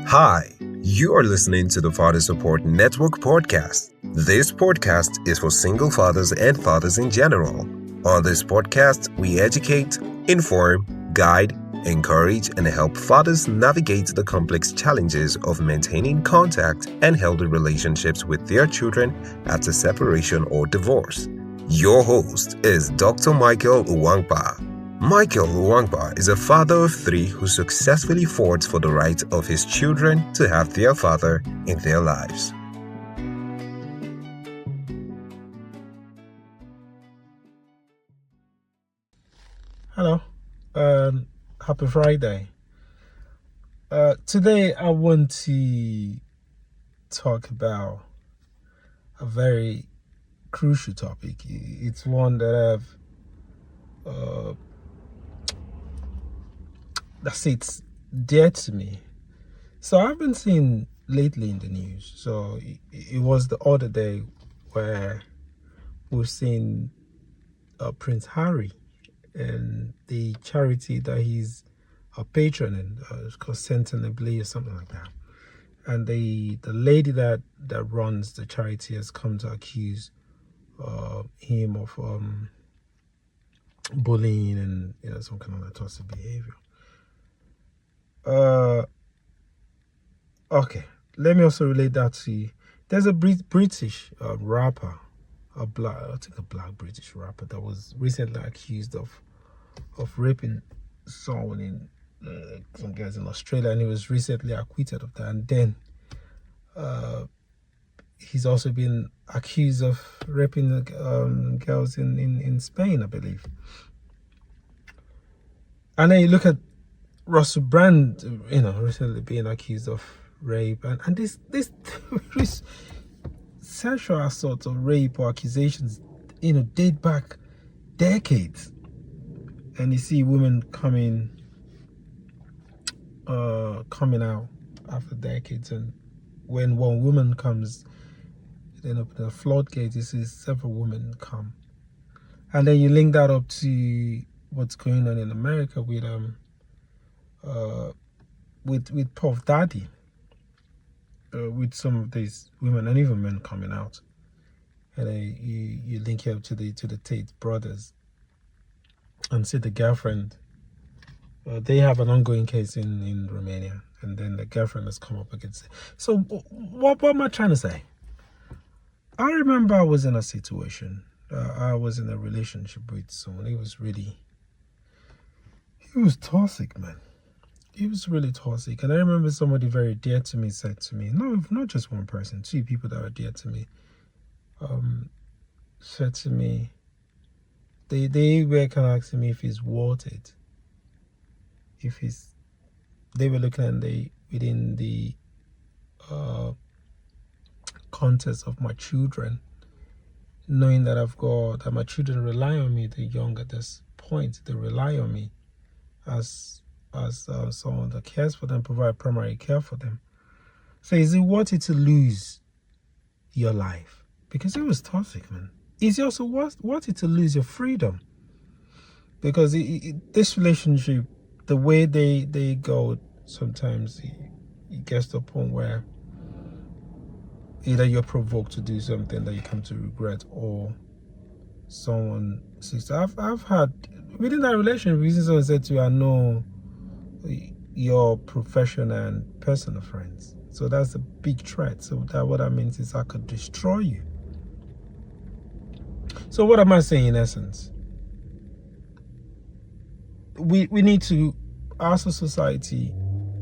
Hi, you are listening to the Father Support Network podcast. This podcast is for single fathers and fathers in general. On this podcast, we educate, inform, guide, encourage, and help fathers navigate the complex challenges of maintaining contact and healthy relationships with their children after separation or divorce. Your host is Dr. Michael Uwangba. Michael Uwangba is a father of three who successfully fought for the right of his children to have their father in their lives. Hello, happy Friday. Today I want to talk about a very crucial topic. It's one that it's dear to me. So I've been seeing lately in the news. So it was the other day where we've seen Prince Harry and the charity that he's a patron in, it's called Sentinel or something like that. And the lady that runs the charity has come to accuse him of bullying and some kind of toxic behavior. Okay, let me also relate that to there's a British rapper, a black British rapper that was recently accused of raping someone in some guys in Australia, and he was recently acquitted of that. And then he's also been accused of raping girls in Spain, I believe. And then you look at Russell Brand, recently being accused of rape, and this sexual assault or rape or accusations, date back decades. And you see women coming out after decades, and when one woman comes, then open the floodgates, you see several women come. And then you link that up to what's going on in America with Puff Daddy, with some of these women and even men coming out. And then you link it up to the Tate brothers and see the girlfriend. They have an ongoing case in Romania, and then the girlfriend has come up against it. So what am I trying to say? I remember I was in a situation. I was in a relationship with someone. He was toxic, man. He was really toxic. And I remember somebody very dear to me said to me, no, not just one person, two people that are dear to me, said to me, they were kind of asking me if he's worth it. They were looking at within the context of my children, knowing that my children rely on me, they're young at this point, they rely on me as someone that cares for them, provide primary care for them. So is it worth it to lose your life? Because it was toxic, man. Is it also worth it to lose your freedom? Because this relationship, the way they go, sometimes it gets to a point where either you're provoked to do something that you come to regret, or someone says, I've had within that relationship, someone said to you, I know your professional and personal friends. So that's a big threat. So what that means is I could destroy you. So what am I saying in essence? We need to, as a society,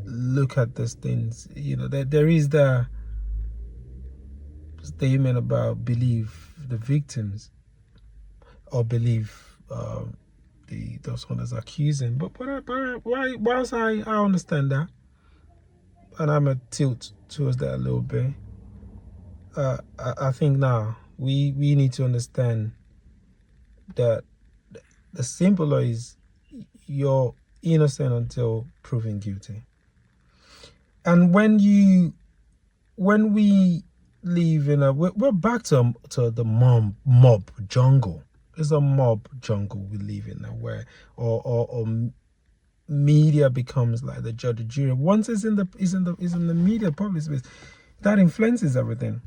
look at these things. There is the statement about believe the victims, or believe those one that's accusing. But whilst I understand that, and I'm a tilt towards that a little bit, I think now we need to understand that the simple law is you're innocent until proven guilty. And when we live in we're back to the mob jungle. It's a mob jungle we live in now, where or media becomes like the judge and jury. Once it's in the media public space, that influences everything.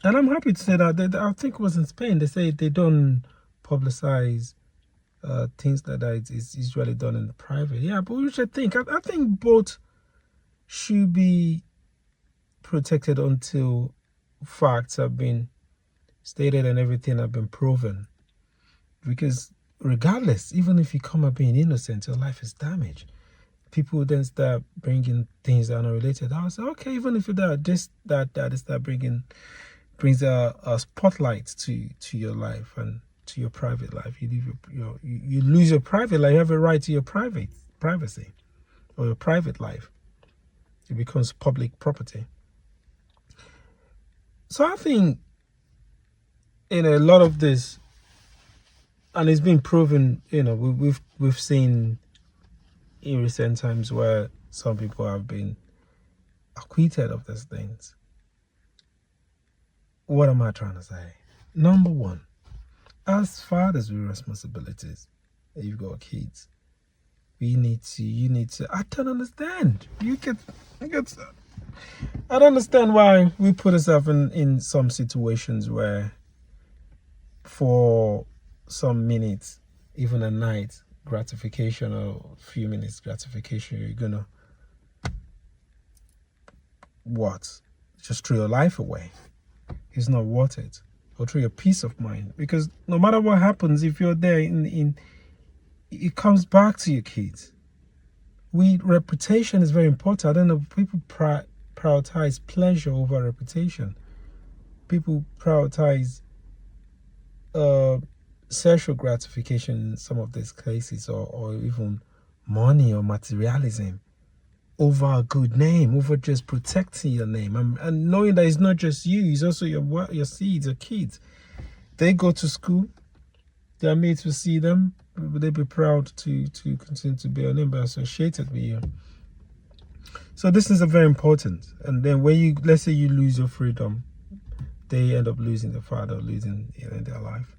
And I'm happy to say that I think it was in Spain. They say they don't publicize things like that. It's usually done in private. Yeah, but we should think. I think both should be protected until facts have been stated and everything have been proven. Because regardless, even if you come up being innocent, your life is damaged. People then start bringing things that are not related. I was like, okay, even if that they start brings a spotlight to your life and to your private life. You lose your private life. You have a right to your privacy or your private life. It becomes public property. So I think in a lot of this, and it's been proven, we've seen in recent times where some people have been acquitted of these things. What am I trying to say? Number one, as fathers with responsibilities, you've got kids, you need to, I don't understand. I don't understand why we put ourselves in some situations where for some minutes, even a night gratification or a few minutes gratification, you're gonna just throw your life away. It's not worth it. Or through your peace of mind. Because no matter what happens, if you're there it comes back to your kids. Reputation is very important. I don't know, people prioritize pleasure over reputation. People prioritize sexual gratification in some of these cases, or even money or materialism over a good name, over just protecting your name, and knowing that it's not just you, it's also your seeds, your kids. They go to school, their mates will see them, they'll be proud to continue to be a name, be associated with you. So this is very important. And then when let's say you lose your freedom, they end up losing their father, losing in their life.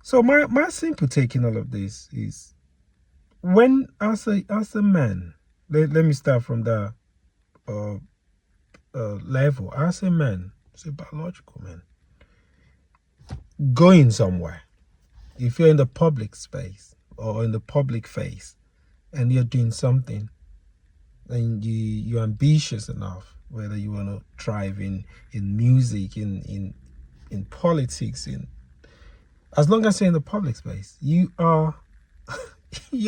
So my simple take in all of this is, when as a man, let me start from the level. As a man, as a biological man, going somewhere, if you're in the public space or in the public face and you're doing something and you're ambitious enough, whether you want to thrive in music, in politics, as long as you're in the public space, you're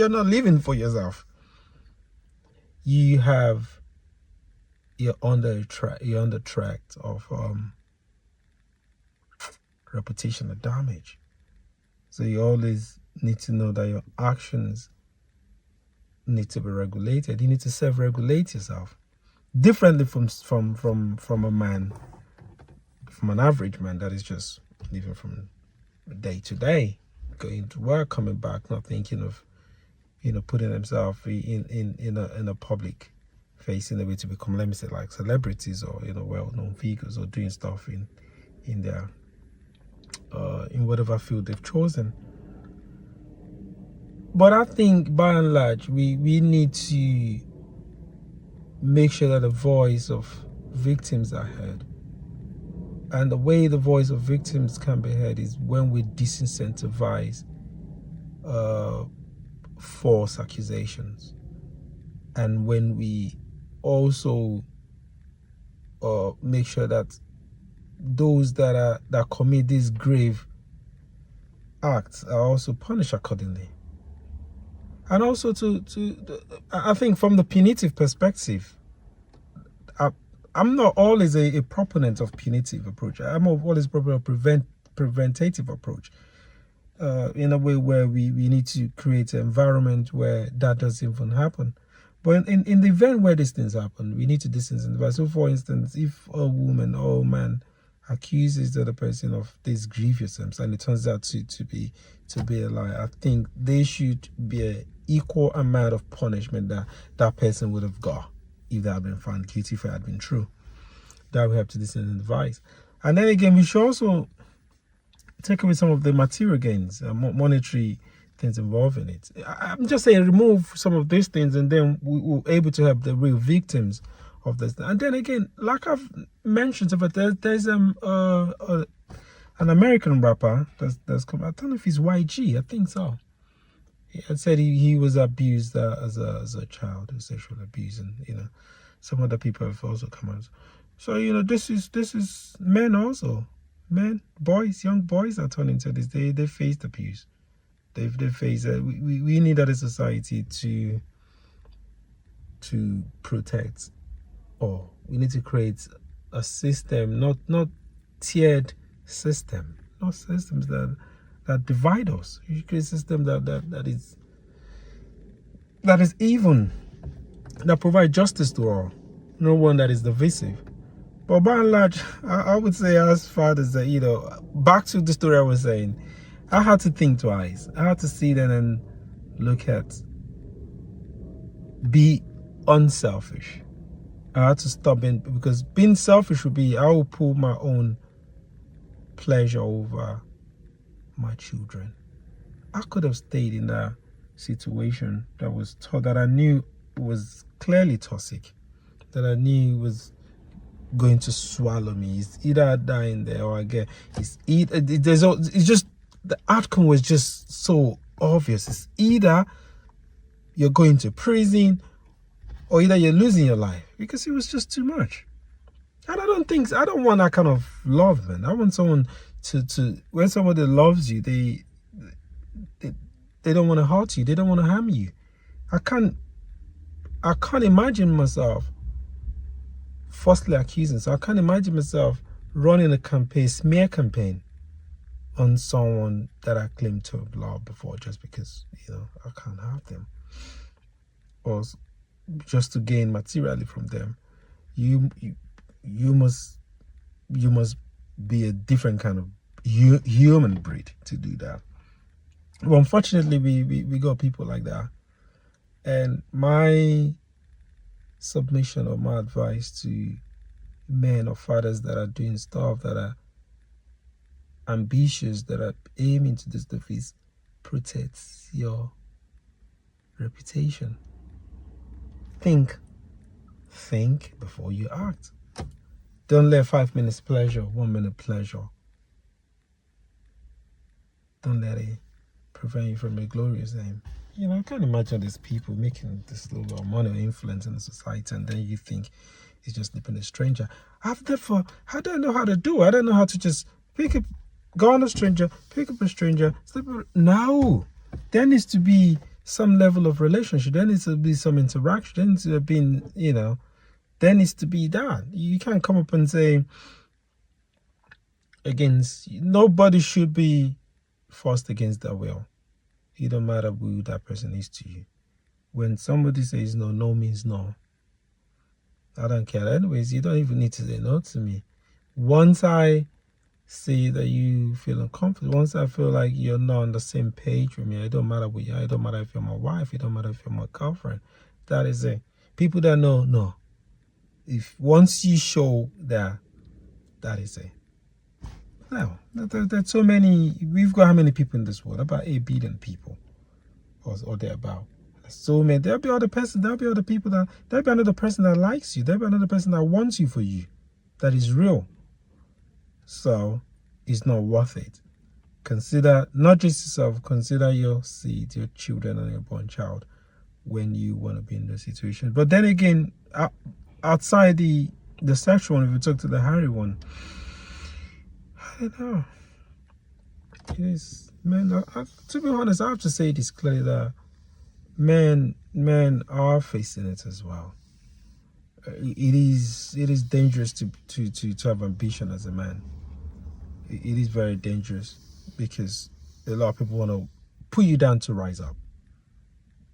not living for yourself. You're under track of reputational damage. So you always need to know that your actions need to be regulated. You need to self-regulate yourself differently from a man, from an average man that is just living from day to day, going to work, coming back, not thinking of putting himself in a public face in a way to become, let me say, like celebrities or well-known figures, or doing stuff in their in whatever field they've chosen. But I think by and large we need to make sure that the voice of victims are heard. And the way the voice of victims can be heard is when we disincentivize false accusations, and when we also make sure that those that commit these grave acts are also punished accordingly. And also I think from the punitive perspective, I'm not always a proponent of punitive approach. I'm always a proponent of preventative approach. In a way where we need to create an environment where that doesn't even happen. But in the event where these things happen, we need to disincentivize. So for instance, if a woman or a man accuses the other person of this grievous and it turns out to be a lie, I think there should be an equal amount of punishment that person would have got if they had been found guilty, if it had been true. That we have to disincentivize. And then again, we should also take away some of the material gains, monetary things involved in it. I'm just saying, remove some of these things, and then we're able to help the real victims of this. And then again, like I've mentioned, but there's an American rapper that's come. I don't know if he's YG. I think so. He had said he was abused as a child, sexual abuse, and some other people have also come out. So this is men also. Men, boys, young boys are turning to this. They faced abuse. They face it. We need as a society to protect, or we need to create a system, not tiered system, not systems that divide us. You create a system that is even, that provide justice to all, no one that is divisive. But by and large, I would say, as fathers, that back to the story I was saying, I had to think twice. I had to sit down and look at, be unselfish. I had to stop because being selfish would be, I will pull my own pleasure over my children. I could have stayed in that situation that I knew was clearly toxic, that I knew was going to swallow me. It's either I die in there or I get. It's just the outcome was just so obvious. It's either you're going to prison or either you're losing your life, because it was just too much. And I don't want that kind of love, man. I want someone to when somebody loves you, they don't want to hurt you. They don't want to harm you. I can't imagine myself falsely accusing. So I can't imagine myself running a smear campaign on someone that I claim to have loved before, just because I can't have them, or just to gain materially from them. You must be a different kind of human breed to do that. Well, unfortunately, we got people like that. And my submission or my advice to men or fathers that are doing stuff, that are ambitious, that are aiming to do stuff, is protect your reputation. Think before you act. Don't let 5 minutes pleasure, 1 minute pleasure, don't let it prevent you from a glorious aim. I can't imagine these people making this little money or influence in the society, and then you think it's just nipping a stranger. I don't know how to do it. I don't know how to just go on a stranger, pick up a stranger, sleep with. No. There needs to be some level of relationship. There needs to be some interaction. There needs to be, there needs to be that. You can't come up and say, nobody should be forced against their will. It don't matter who that person is to you. When somebody says no, no means no. I don't care. Anyways, you don't even need to say no to me. Once I see that you feel uncomfortable, once I feel like you're not on the same page with me, it don't matter who you are. It don't matter if you're my wife. It don't matter if you're my girlfriend. That is it. People that know, no. If once you show that is it. Now, there's so many. We've got how many people in this world? About 8 billion people, or thereabout. So many. There'll be other person. There'll be other people there'll be another person that likes you. There'll be another person that wants you for you. That is real. So it's not worth it. Consider not just yourself. Consider your seed, your children, and your born child when you want to be in the situation. But then again, outside the sexual one, if you talk to the Harry one, I don't know. It is, man. To be honest, I have to say this clearly, that men are facing it as well. It is dangerous to have ambition as a man. It is very dangerous, because a lot of people want to put you down to rise up.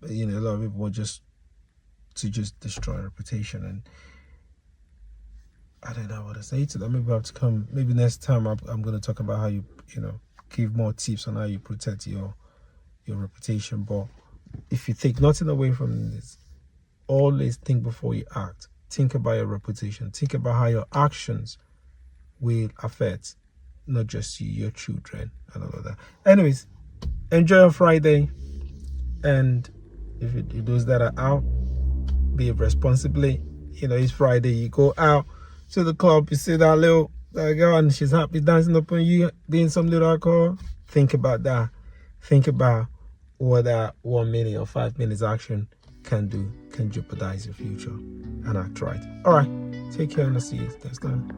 A lot of people want just destroy reputation, and I don't know what to say to them. Maybe I have to come. Maybe next time I'm going to talk about how you give more tips on how you protect your reputation. But if you take nothing away from this, always think before you act. Think about your reputation. Think about how your actions will affect not just you, your children, and all of that. Anyways, enjoy your Friday. And if those that are out, behave responsibly. It's Friday. You go out to the club, you see that girl, and she's happy dancing up on you, doing some little alcohol. Think about that. Think about what that 1 minute or 5 minutes action can jeopardize your future, and act right. All right. Take care, and I'll see you next time.